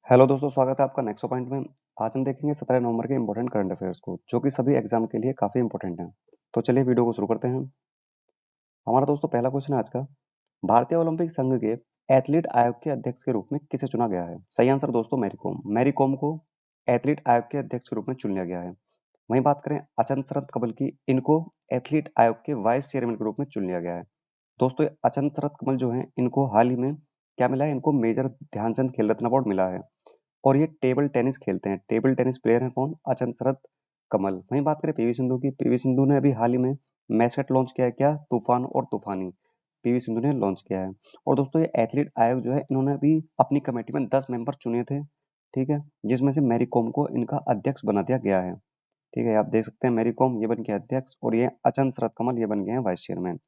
Hello दोस्तों, स्वागत है आपका नेक्स्ट पॉइंट में। आज हम देखेंगे 17 नवंबर के इंपॉर्टेंट करंट अफेयर्स को, जो कि सभी एग्जाम के लिए काफ़ी इंपॉर्टेंट हैं। तो चलिए वीडियो को शुरू करते हैं। हमारा दोस्तों पहला क्वेश्चन है आज का। भारतीय ओलंपिक संघ के एथलीट आयोग के अध्यक्ष के रूप में किसे चुना गया है? सही आंसर दोस्तों मैरी कॉम। मैरी कॉम को एथलीट आयोग के अध्यक्ष के रूप में चुन लिया गया है। वहीं बात करें अचंत शरत कमल की, इनको एथलीट आयोग के वाइस चेयरमैन के रूप में चुन लिया गया है। दोस्तों अचंत शरत कमल जो है, इनको हाल ही में क्या मिला है? इनको मेजर ध्यानचंद खेल रत्न अवार्ड मिला है और ये टेबल टेनिस खेलते हैं। टेबल टेनिस प्लेयर हैं कौन? अचंत शरत कमल। वहीं बात करें पीवी सिंधु की, पीवी सिंधु ने अभी हाल ही में मैस्कट लॉन्च किया है। क्या? तूफान और तूफानी पीवी सिंधु ने लॉन्च किया है। और दोस्तों ये एथलीट आयोग जो है, इन्होंने अभी अपनी कमेटी में 10 मेंबर चुने थे, ठीक है, जिसमें से मैरी कॉम को इनका अध्यक्ष बना दिया गया है। ठीक है, आप देख सकते हैं मैरी कॉम ये बन के अध्यक्ष और ये अचंत शरत कमल ये बन गए हैं वाइस चेयरमैन।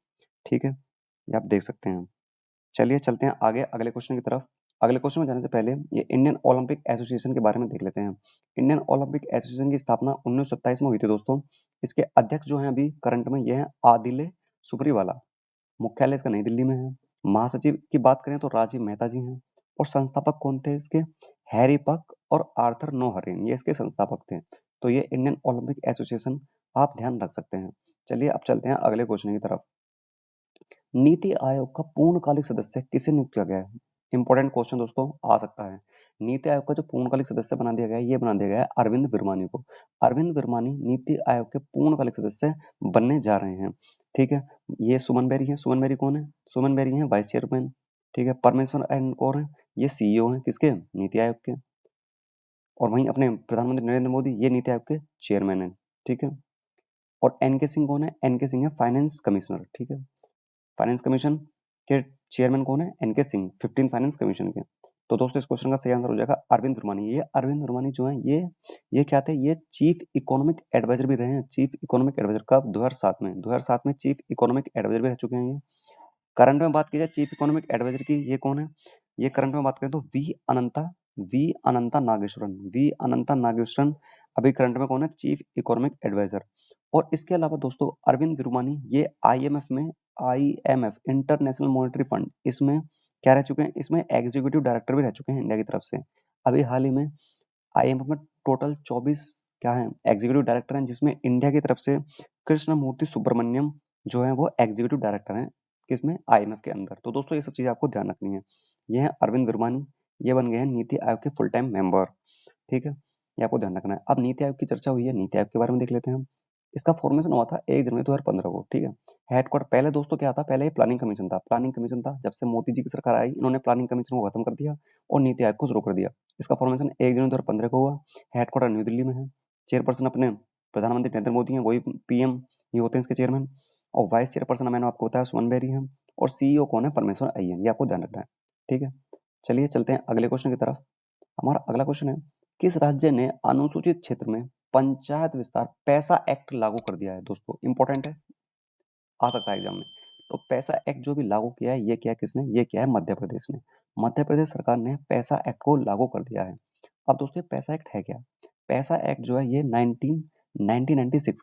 ठीक है, ये आप देख सकते हैं। चलिए चलते हैं आगे अगले क्वेश्चन की तरफ। अगले क्वेश्चन में जाने से पहले ये इंडियन ओलंपिक एसोसिएशन के बारे में देख लेते हैं। इंडियन ओलंपिक एसोसिएशन की स्थापना 1927 में हुई थी दोस्तों। इसके अध्यक्ष जो हैं अभी करंट में ये हैं आदिले सुब्रीवाला। मुख्यालय इसका नई दिल्ली में है। महासचिव की बात करें तो राजीव मेहता जी हैं। और संस्थापक कौन थे इसके? हैरी पक और आर्थर नोहरेन, ये इसके संस्थापक थे। तो ये इंडियन ओलंपिक एसोसिएशन आप ध्यान रख सकते हैं। चलिए अब चलते हैं अगले क्वेश्चन की तरफ। नीति आयोग का पूर्णकालिक सदस्य किसे नियुक्त किया गया है? इंपॉर्टेंट क्वेश्चन दोस्तों आ सकता है। नीति आयोग का जो पूर्णकालिक सदस्य बना दिया गया है, ये बना दिया गया है अरविंद विरमानी को। अरविंद विरमानी नीति आयोग के पूर्णकालिक सदस्य बनने जा रहे हैं। ठीक है, ये सुमन बेरी है। सुमन बेरी कौन है? सुमन बेरी है वाइस चेयरमैन। ठीक है, परमेश्वर एन कौर है, ये सीईओ है किसके? नीति आयोग के। और वहीं अपने प्रधानमंत्री नरेंद्र मोदी ये नीति आयोग के चेयरमैन है। ठीक है, और एन के सिंह कौन है? एन के सिंह है फाइनेंस कमिश्नर। ठीक है, फाइनेंस कमीशन के चेयरमैन कौन है? एन के सिंह, 15 फाइनेंस कमीशन के। तो दोस्तों इस क्वेश्चन का सही आंसर हो जाएगा अरविंद वर्मानी। ये अरविंद वर्मानी जो है, ये क्या थे? ये चीफ इकोनॉमिक एडवाइजर भी रहे हैं। चीफ इकोनॉमिक एडवाइजर कब? 2007 में। 2007 में चीफ इकोनॉमिक एडवाइजर भी रह चुके हैं ये। करंट में बात की जाए चीफ इकोनॉमिक एडवाइजर की, ये कौन है? ये करंट में बात करें तो वी अनंता नागेश्वरन। वी अनंता नागेश्वरन अभी करंट में कौन है? Chief economic adviser. और इसके अलावा दोस्तों अरविंद विरुमानी ये आईएमएफ इंटरनेशनल मॉनेटरी फंड, इसमें क्या रह चुके हैं? इसमें एग्जीक्यूटिव डायरेक्टर भी रह चुके हैं इंडिया की तरफ से। अभी हाल ही में आईएमएफ में टोटल 24 क्या है? एग्जीक्यूटिव डायरेक्टर हैं, जिसमें इंडिया की तरफ से कृष्णमूर्ति सुब्रमण्यम जो है वो एग्जीक्यूटिव डायरेक्टर हैं। किसमें? आईएमएफ के अंदर। तो दोस्तों ये सब चीजें आपको ध्यान रखनी है। ये है अरविंद विरमानी, ये बन गए हैं नीति आयोग के फुल टाइम मेंबर। ठीक है, ये आपको ध्यान रखना है। अब नीति आयोग की चर्चा हुई है, नीति आयोग के बारे में देख लेते हैं हम। इसका फॉर्मेशन हुआ था 1 जनवरी 2015 को। ठीक है, हेडक्वार्टर पहले दोस्तों क्या था? पहले ये प्लानिंग कमीशन था। प्लानिंग कमीशन था, जब से मोदी जी की सरकार आई, इन्होंने प्लानिंग कमीशन को खत्म कर दिया और नीति आयोग को शुरू कर दिया। इसका फॉर्मेशन 1 जनवरी 2015 को हुआ। हेडक्वार्टर न्यू दिल्ली में है। चेयरपर्सन अपने प्रधानमंत्री नरेंद्र मोदी हैं, वही पीएम ये होते हैं इसके चेयरमैन। और वाइस चेयरपर्सन मैंने आपको बताया सुमन बेरी हैं। और सीईओ कौन है? परमेश्वर अय्यर। ये आपको ध्यान रखना है। ठीक है, चलिए चलते हैं अगले क्वेश्चन की तरफ। हमारा अगला क्वेश्चन है, किस राज्य ने अनुसूचित क्षेत्र में पंचायत विस्तार पैसा एक्ट लागू कर दिया है? दोस्तों इंपॉर्टेंट है, आ सकता है एग्जाम में। तो पैसा एक्ट जो भी लागू किया है, ये किया है किसने? ये किया है मध्य प्रदेश ने। मध्य प्रदेश सरकार ने पैसा एक्ट को लागू कर दिया है। अब दोस्तों ये पैसा एक्ट है क्या? पैसा एक्ट जो है ये 1996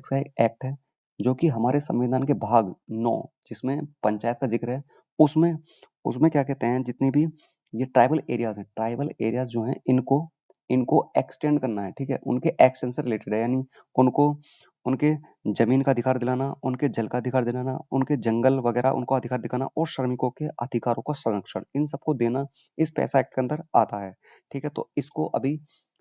का एक एक्ट है, जो कि हमारे संविधान के भाग 9 जिसमें पंचायत का जिक्र है, उसमें उसमें क्या कहते हैं, जितनी भी ये ट्राइबल एरियाज हैं, ट्राइबल एरियाज जो हैं, इनको इनको एक्सटेंड करना है। ठीक है, उनके एक्शन से रिलेटेड है, यानी उनको उनके जमीन का अधिकार दिलाना, उनके जल का अधिकार दिलाना, उनके जंगल वगैरह उनको अधिकार दिलाना और श्रमिकों के अधिकारों का संरक्षण, इन सबको देना इस पैसा एक्ट के अंदर आता है। ठीक है, तो इसको अभी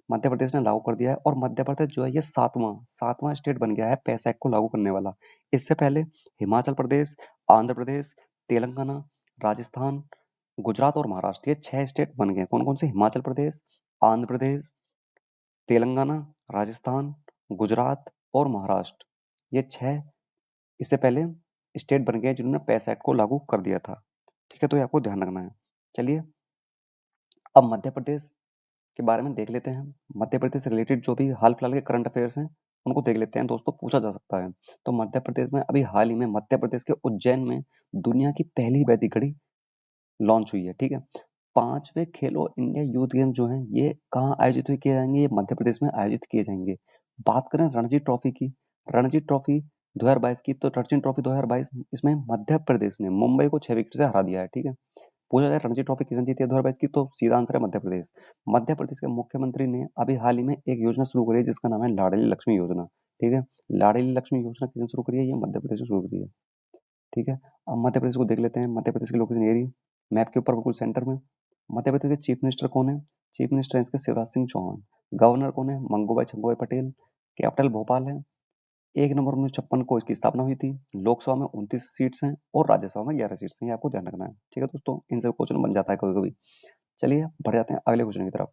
मध्य प्रदेश ने लागू कर दिया है और मध्य प्रदेश जो है ये सातवां स्टेट बन गया है पैसा एक्ट को लागू करने वाला। इससे पहले हिमाचल प्रदेश, आंध्र प्रदेश, तेलंगाना, राजस्थान, गुजरात और महाराष्ट्र, ये 6 स्टेट बन गए। कौन कौन से? हिमाचल प्रदेश, आंध्र प्रदेश, तेलंगाना, राजस्थान, गुजरात और महाराष्ट्र, ये 6 इससे पहले स्टेट बन गए जिन्होंने पैसा एक्ट को लागू कर दिया था। ठीक है, तो ये आपको ध्यान रखना है। चलिए अब मध्य प्रदेश के बारे में देख लेते हैं। मध्य प्रदेश से रिलेटेड जो भी हाल फिलहाल के करंट अफेयर्स हैं, उनको देख लेते हैं दोस्तों, पूछा जा सकता है। तो मध्य प्रदेश में अभी हाल ही में मध्य प्रदेश के उज्जैन में दुनिया की पहली वैदिक घड़ी लॉन्च हुई है। ठीक है, 5वें खेलो इंडिया यूथ गेम जो हैं, ये कहाँ आयोजित किए जाएंगे? ये मध्य प्रदेश में आयोजित किए जाएंगे। बात करें रणजी ट्रॉफी की, रणजी ट्रॉफी 2022 की, तो रणजी ट्रॉफी 2022 इसमें मध्य प्रदेश ने मुंबई को 6 विकेट से हरा दिया है। ठीक है, पूछा जाए रणजी ट्रॉफी किसने जीती है 2022 की, तो सीधा आंसर है मध्य प्रदेश। मध्य प्रदेश के मुख्यमंत्री ने अभी हाल ही में एक योजना शुरू करी है जिसका नाम है लाडली लक्ष्मी योजना। ठीक है, लाडली लक्ष्मी योजना किसने शुरू करी है? ये मध्य प्रदेश ने शुरू करी है। ठीक है, अब मध्य प्रदेश को देख लेते हैं। मध्य प्रदेश की लोकेशन ये रही, मैप के ऊपर बिल्कुल सेंटर में। मध्य प्रदेश के चीफ मिनिस्टर कौन है? चीफ मिनिस्टर हैं इसके शिवराज सिंह चौहान। गवर्नर कौन है? मंगूभाई छंगूभाई पटेल। कैपिटल भोपाल है। 1 नवंबर 1956 को इसकी स्थापना हुई थी। लोकसभा में 29 सीट्स हैं और राज्यसभा में 11 सीट्स हैं, ये आपको ध्यान रखना है। ठीक है दोस्तों, इनसे क्वेश्चन बन जाता है कभी-कभी। चलिए बढ़ जाते हैं अगले क्वेश्चन की तरफ।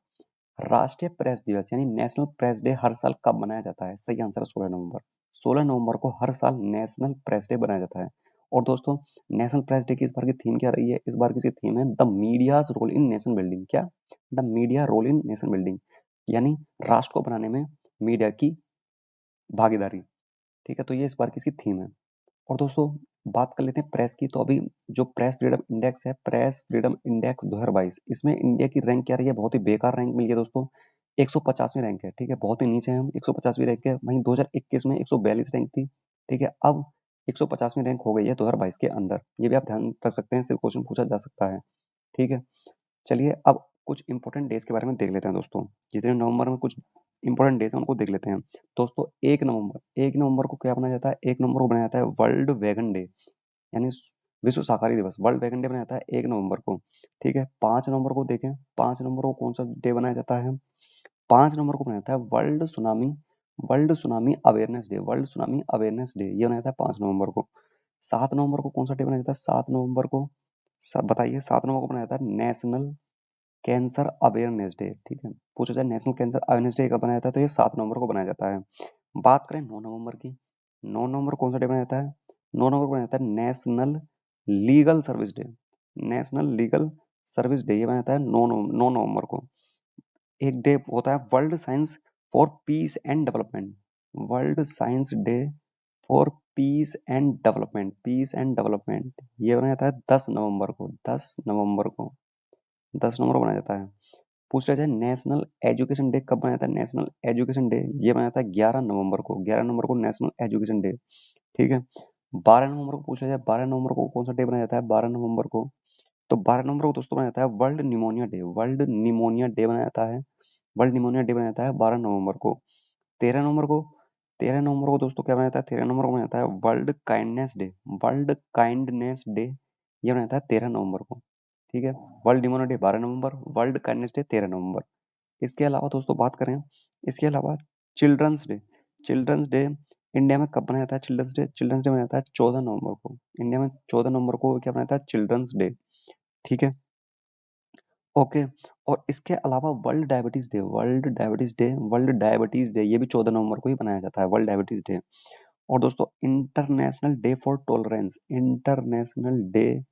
राष्ट्रीय प्रेस दिवस यानी नेशनल प्रेस डे हर साल कब मनाया जाता है? सही आंसर है 16 नवंबर। 16 नवंबर को हर साल नेशनल प्रेस डे बनाया जाता है। और दोस्तों, नेशनल प्रेस डे की इस बार की थीम क्या रही है? इस बार की इसकी थीम है the media's role in nation building. क्या? The media role in nation building, यानी राष्ट्र को बनाने में मीडिया की भागीदारी। ठीक है, तो ये इस बार की इसकी थीम है। और दोस्तों, बात कर लेते हैं प्रेस की। तो अभी जो प्रेस फ्रीडम इंडेक्स है, प्रेस फ्रीडम इंडेक्स 2022, इसमें इंडिया की रैंक क्या रही है? बहुत ही बेकार रैंक मिली है दोस्तों, 150वीं रैंक है। ठीक है, बहुत ही नीचे हैं हम, 150वीं रैंक है। वहीं 2021 में 142 रैंक थी। ठीक है, अब 150वीं रैंक हो गई है 2022 के अंदर। ये भी आप ध्यान रख सकते हैं, इससे क्वेश्चन पूछा जा सकता है। ठीक है, चलिए अब कुछ इंपॉर्टेंट डेज के बारे में देख लेते हैं दोस्तों। जितने नवंबर में कुछ इंपॉर्टेंट डेज हैं उनको देख लेते हैं। दोस्तों, 1 नवंबर को क्या बनाया जाता है? 1 नवंबर को बनाया जाता है वर्ल्ड वेगन डे, यानी विश्व शाकाहारी दिवस। वर्ल्ड वेगन डे बनाया जाता है 1 नवंबर को। ठीक है, 5 नवंबर को देखें, 5 नवंबर को कौन सा डे बनाया जाता है? 5 नवंबर को बनाया जाता है world tsunami awareness day. World tsunami awareness day ये बनाया जाता है 5 नवंबर को। 7 नवंबर को कौन सा डे बनाया जाता है? 7 नवंबर को बताइए। 7 नवंबर को बनाया जाता है नेशनल कैंसर अवेयरनेस डे। ठीक है, पूछा जाए नेशनल कैंसर अवेयरनेस डे कब बनाया जाता है, तो ये 7 नवंबर को बनाया जाता है। बात करें 9 नवंबर की, 9 नवंबर कौन सा डे बनाया जाता है? 9 नवंबर को बनाया जाता है national legal service day. National legal service day ये बनाया जाता है 9 नवंबर को। एक डे होता है world science for peace and development. World science day for peace and development, peace and development ये बनाया जाता है 10 नवंबर को। 10 नवंबर को, 10 नवंबर को बनाया जाता है। पूछा जाए नेशनल एजुकेशन डे कब बनाया था? नेशनल एजुकेशन डे ये बनाया था 11 नवंबर को। 11 नवंबर को नेशनल एजुकेशन डे। ठीक है, 12 नवंबर को पूछा जाए 12 नवंबर को कौन सा डे बनाया जाता है? 12 नवंबर को, तो 12 नवंबर को दोस्तों बनाया जाता है world pneumonia day. World pneumonia day बनाया जाता है, वर्ल्ड निमोनिया डे बनाया जाता है 12 नवंबर को। 13 नवंबर को, 13 नवंबर को दोस्तों क्या बनाया जाता है? 13 नवंबर को बनाया जाता है world kindness day. World kindness day ये बनाया जाता है 13 नवंबर को। ठीक है, वर्ल्ड निमोनिया डे 12 नवंबर, वर्ल्ड काइंडनेस डे 13 नवंबर। इसके अलावा दोस्तों बात करें, इसके अलावा children's day, children's day India में कब बनाया जाता है? चिल्ड्रंस डे, चिल्ड्रंस डे बनाया जाता है 14 नवंबर को। इंडिया में 14 नवंबर को क्या बनाया जाता है? Children's day. ठीक है, ओके। और इसके अलावा world diabetes day, world diabetes day, world diabetes day ये भी 14 नवंबर को ही बनाया जाता है, वर्ल्ड डायबिटीज डे। और दोस्तों, international day for tolerance, international day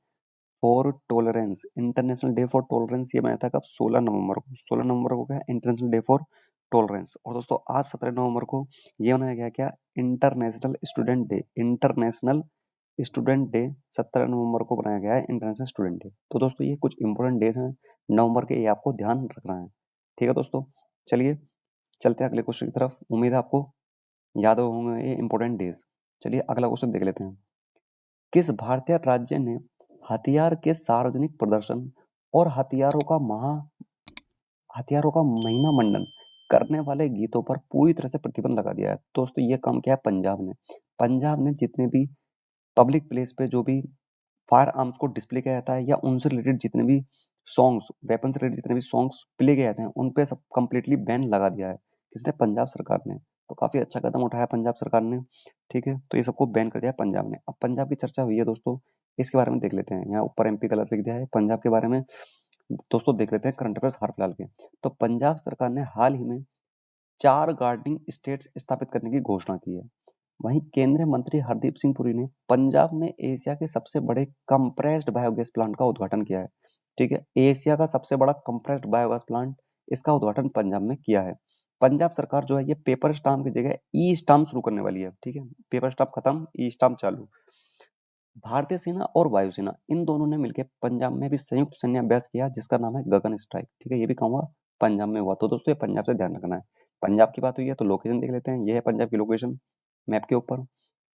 for tolerance, international day for tolerance ये बनाया था कब? 16 नवंबर को। 16 नवंबर को क्या है? International day for tolerance. और दोस्तों, आज 17 नवंबर को ये बनाया गया क्या? International student day. International student day 17 नवंबर को बनाया गया है, इंटरनेशनल स्टूडेंट डे। तो दोस्तों, ये कुछ इंपॉर्टेंट डेज हैं नवंबर के, ये आपको ध्यान रखना है। ठीक है दोस्तों, चलिए चलते हैं अगले क्वेश्चन की तरफ। उम्मीद है आपको याद होंगे ये इंपॉर्टेंट डेज। चलिए अगला क्वेश्चन देख लेते हैं। किस भारतीय राज्य ने हथियार के सार्वजनिक प्रदर्शन और हथियारों का महीना मंडन करने वाले गीतों पर पूरी तरह से प्रतिबंध लगा दिया है? दोस्तों, ये काम किया है पंजाब ने। पंजाब ने जितने भी पब्लिक प्लेस पे जो भी फायर आर्म्स को डिस्प्ले किया जाता है या उनसे रिलेटेड जितने भी सॉन्ग्स, वेपन से रिलेटेड जितने भी सॉन्ग्स प्ले किए जाते हैं, उन पे सब कंप्लीटली बैन लगा दिया है। किसने? पंजाब सरकार ने। तो काफी अच्छा कदम उठाया पंजाब सरकार ने। ठीक है, तो ये सबको बैन कर दिया पंजाब ने। अब पंजाब की चर्चा हुई है दोस्तों, इसके बारे में देख लेते हैं। यहाँ ऊपर एमपी गलत लिख दिया है, पंजाब के बारे में दोस्तों देख लेते हैं करंट अफेयर्स हाल फिलहाल के। तो पंजाब सरकार ने हाल ही में 4 गार्डनिंग स्टेट्स स्थापित करने की घोषणा की है। वहीं केंद्रीय मंत्री हरदीप सिंह पुरी ने पंजाब में एशिया के सबसे बड़े कंप्रेस्ड बायोगैस प्लांट का उद्घाटन किया है। ठीक है, एशिया का सबसे बड़ा कंप्रेस्ड बायोगैस प्लांट, इसका उद्घाटन पंजाब में किया है। पंजाब सरकार जो है ये पेपर स्टाम्प की जगह ई स्टाम्प शुरू करने वाली है। ठीक है, पेपर स्टाम्प खत्म, ई स्टाम्प चालू। भारतीय सेना और वायुसेना इन दोनों ने मिलकर पंजाब में भी संयुक्त सैन्य अभ्यास किया जिसका नाम है गगन स्ट्राइक। ठीक है, ये भी कहाँ हुआ? पंजाब में हुआ। तो दोस्तों, ये पंजाब से ध्यान रखना है। पंजाब की बात हुई है तो लोकेशन देख लेते हैं। ये है पंजाब की लोकेशन मैप के ऊपर।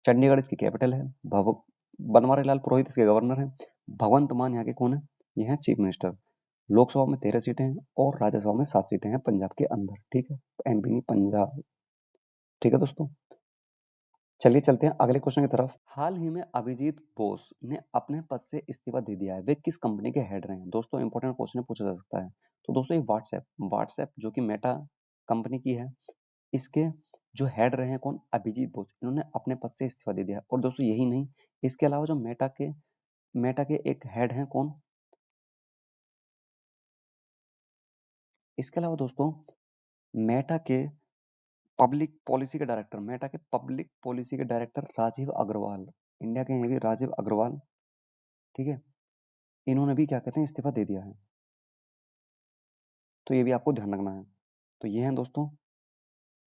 चंडीगढ़ इसकी कैपिटल है। बनवारी लाल पुरोहित इसके गवर्नर हैं। भगवंत मान यहाँ के कौन है? ये हैं चीफ मिनिस्टर। लोकसभा में 13 सीटें हैं और राज्यसभा में 7 सीटें हैं पंजाब के अंदर, ठीक है, एमपी नहीं पंजाब, ठीक है दोस्तों। चलिए चलते हैं अगले क्वेश्चन की तरफ। हाल ही में अभिजीत बोस ने अपने पद से इस्तीफा दे दिया है, वे किस कंपनी के हेड रहे हैं? दोस्तों इंपॉर्टेंट क्वेश्चन पूछा जा सकता है। तो दोस्तों ये व्हाट्सएप जो कि मेटा कंपनी की है, इसके जो हेड रहे हैं कौन? अभिजीत बोस। इन्होंने अपने पद से इस्तीफा दे दिया है। और दोस्तों यही नहीं, इसके अलावा जो मेटा के एक हेड हैं कौन? इसके अलावा दोस्तों मेटा के पब्लिक पॉलिसी के डायरेक्टर राजीव अग्रवाल, इंडिया के हैं ये भी राजीव अग्रवाल, ठीक है, इन्होंने भी क्या कहते हैं इस्तीफा दे दिया है। तो ये भी आपको ध्यान रखना है। तो ये हैं दोस्तों,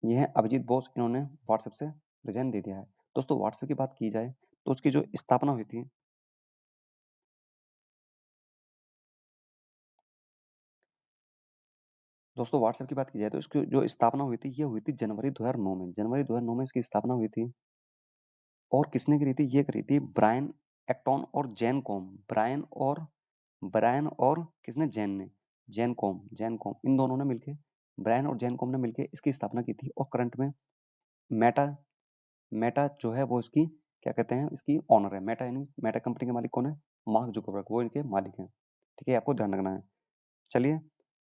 ये हैं अभिजीत बोस, इन्होंने व्हाट्सएप से रिजाइन दे दिया है। दोस्तों व्हाट्सएप की बात की जाए तो उसकी जो स्थापना हुई थी, दोस्तों व्हाट्सएप की बात की जाए तो इसकी जो स्थापना हुई थी ये हुई थी जनवरी 2009 में। जनवरी 2009 में इसकी स्थापना हुई थी। और किसने करी थी? ये करी थी ब्रायन एक्टन और जैन कॉम। ब्रायन और किसने? जैन ने। जैन कॉम इन दोनों ने मिलके, ब्रायन और जैन कॉम ने मिलके इसकी स्थापना की थी। और करंट में मेटा मेटा जो है वो इसकी क्या कहते हैं, इसकी ऑनर है। मेटा यानी मेटा कंपनी के मालिक कौन है? मार्क जुकरबर्ग, वो इनके मालिक हैं, ठीक है, आपको ध्यान रखना है। चलिए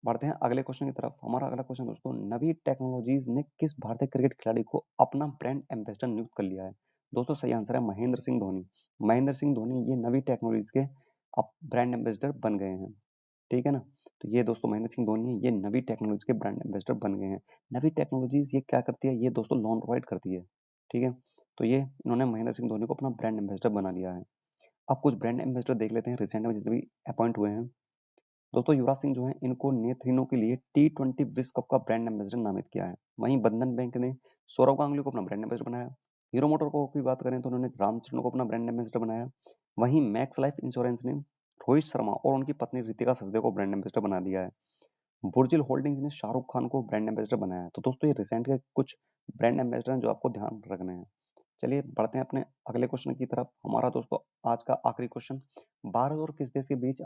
बढ़ते हैं अगले क्वेश्चन की तरफ। हमारा अगला क्वेश्चन दोस्तों, नवी टेक्नोलॉजीज ने किस भारतीय क्रिकेट खिलाड़ी को अपना ब्रांड एम्बेसडर नियुक्त कर लिया है? दोस्तों सही आंसर है महेंद्र सिंह धोनी। महेंद्र सिंह धोनी ये नवी टेक्नोलॉजीज के अब ब्रांड एम्बेसडर बन गए हैं, ठीक है ना। तो ये दोस्तों महेंद्र सिंह धोनी है, ये नवी टेक्नोलॉजी के ब्रांड एम्बेसडर बन गए हैं। नवी टेक्नोलॉजीज ये क्या करती है? ये दोस्तों लोन प्रोवाइड करती है, ठीक है। तो ये इन्होंने महेंद्र सिंह धोनी को अपना ब्रांड एम्बेसडर बना लिया है। अब कुछ ब्रांड एम्बेसडर देख लेते हैं रिसेंट में जितने भी अपॉइंट हुए हैं। दोस्तों युवराज सिंह जो है इनको नेथ्रिनो के लिए T20 विश्व कप का ब्रांड एम्बेसडर नामित किया है। वहीं बंधन बैंक ने सौरव गांगुली को अपना ब्रांड एम्बेसडर बनाया। हीरो मोटर को की बात करें तो उन्होंने रामचरण को अपना ब्रांड एम्बेसडर बनाया। वहीं मैक्स लाइफ इंश्योरेंस ने रोहित शर्मा और उनकी पत्नी रितिका सचदेव को ब्रांड एम्बेसडर बना दिया है। बुर्जिल होल्डिंग्स ने शाहरुख खान को ब्रांड एम्बेसडर बनाया है। तो दोस्तों ये रिसेंट के कुछ ब्रांड एम्बेसडर हैं जो आपको ध्यान रखने हैं। चलिए बढ़ते हैं अपने अगले क्वेश्चन की तरफ। हमारा दोस्तों आज का आखिरी क्वेश्चन, भारत और किस देश के बीच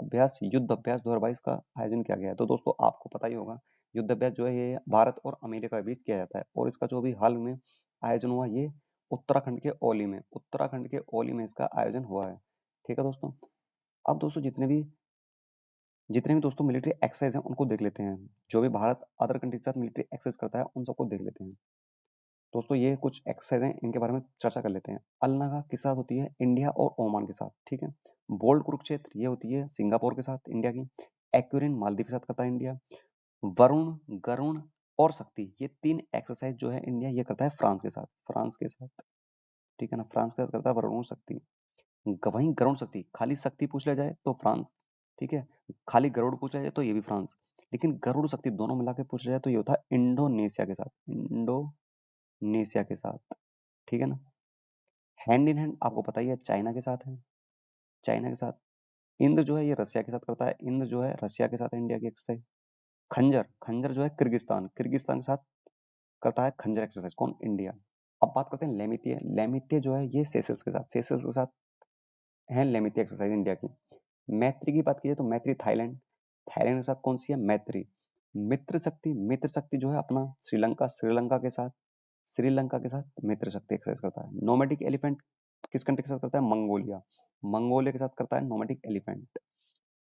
युद्ध अभ्यास 2022 का आयोजन किया गया है? तो दोस्तों आपको पता ही होगा, युद्ध अभ्यास जो है ये भारत और अमेरिका के बीच किया जाता है। और इसका जो भी हाल में आयोजन हुआ ये उत्तराखंड के ओली में इसका आयोजन हुआ है, ठीक है दोस्तों। अब दोस्तों जितने भी दोस्तों मिलिट्री एक्सरसाइज हैं उनको देख लेते हैं। जो भी भारत अदर कंट्री के साथ मिलिट्री एक्सरसाइज करता है उन सबको देख लेते हैं। दोस्तों ये कुछ एक्सरसाइज हैं, इनके बारे में चर्चा कर लेते हैं। अल-नगा किसके साथ होती है? इंडिया और ओमान के साथ, ठीक है। बोल्ड कुरुक्षेत्र ये होती है सिंगापुर के साथ इंडिया की। एक्यूरेन मालदीव के साथ करता है इंडिया। वरुण, गरुण और शक्ति ये 3 एक्सरसाइज जो है इंडिया ये करता है फ्रांस के साथ, ठीक है ना, फ्रांस के साथ करता है वरुण और शक्ति। वहीं गरुण शक्ति, खाली शक्ति पूछ लिया जाए तो फ्रांस, ठीक है, खाली गरुड़ पूछ लिया जाए तो ये भी फ्रांस, लेकिन गरुड़ शक्ति दोनों मिला के पूछ लिया जाए तो ये होता है इंडोनेशिया के साथ, ठीक है ना। हैंड इन हैंड आपको पता ही है चाइना के साथ है, चाइना के साथ। इंद्र जो है ये रसिया के साथ करता है, इंद्र जो है रसिया के साथ है इंडिया की एक्सरसाइज। खंजर जो है किर्गिस्तान के साथ करता है खंजर एक्सरसाइज, कौन? इंडिया। अब बात करते हैं लेमित्य जो है ये सेशल्स के साथ है लेमित्य एक्सरसाइज इंडिया की। मैत्री की बात की जाए तो मैत्री थाईलैंड के साथ कौन सी है? मैत्री। मित्र शक्ति जो है अपना श्रीलंका के साथ मित्र शक्ति एक्सरसाइज करता है। नोमैडिक एलिफेंट किस कंट्री के साथ करता है? मंगोलिया के साथ करता है नोमैडिक एलिफेंट।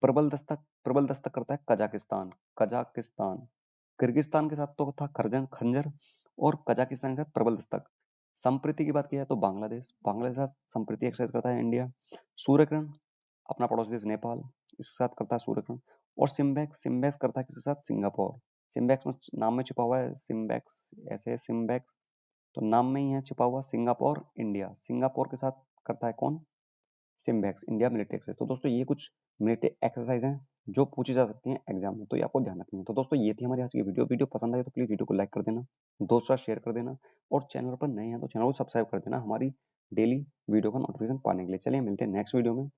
प्रबल दस्तक करता है कजाकिस्तान। किर्गिस्तान के साथ तो था खंजर और कजाकिस्तान के साथ प्रबल दस्तक। संप्रीति की बात की जाए तो बांग्लादेश के साथ संप्रीति एक्सरसाइज करता है इंडिया। सूर्यकिरण अपना पड़ोसी देश नेपाल, इसके साथ करता है सूर्यकिरण। और सिम्बैक्स करता है किसके साथ? सिंगापुर। सिम्बैक्स में नाम में छिपा हुआ है सिम्बैक्स, ऐसे है सिम्बैक्स, तो नाम में ही है छिपा हुआ सिंगापुर इंडिया। सिंगापुर के साथ करता है कौन? SIMBEX, India military exercise. तो दोस्तों ये कुछ मिलिट्री एक्सरसाइज हैं जो पूछी जा सकती हैं एग्जाम में, तो ये आपको ध्यान रखनी है। तो दोस्तों ये थी हमारी आज की वीडियो पसंद आई तो प्लीज वीडियो को लाइक कर देना, दोस्तों शेयर कर देना, और चैनल पर नए हैं तो चैनल को सब्सक्राइब कर देना हमारी डेली वीडियो का नोटिफिकेशन पाने के लिए। चलिए मिलते हैं नेक्स्ट वीडियो में।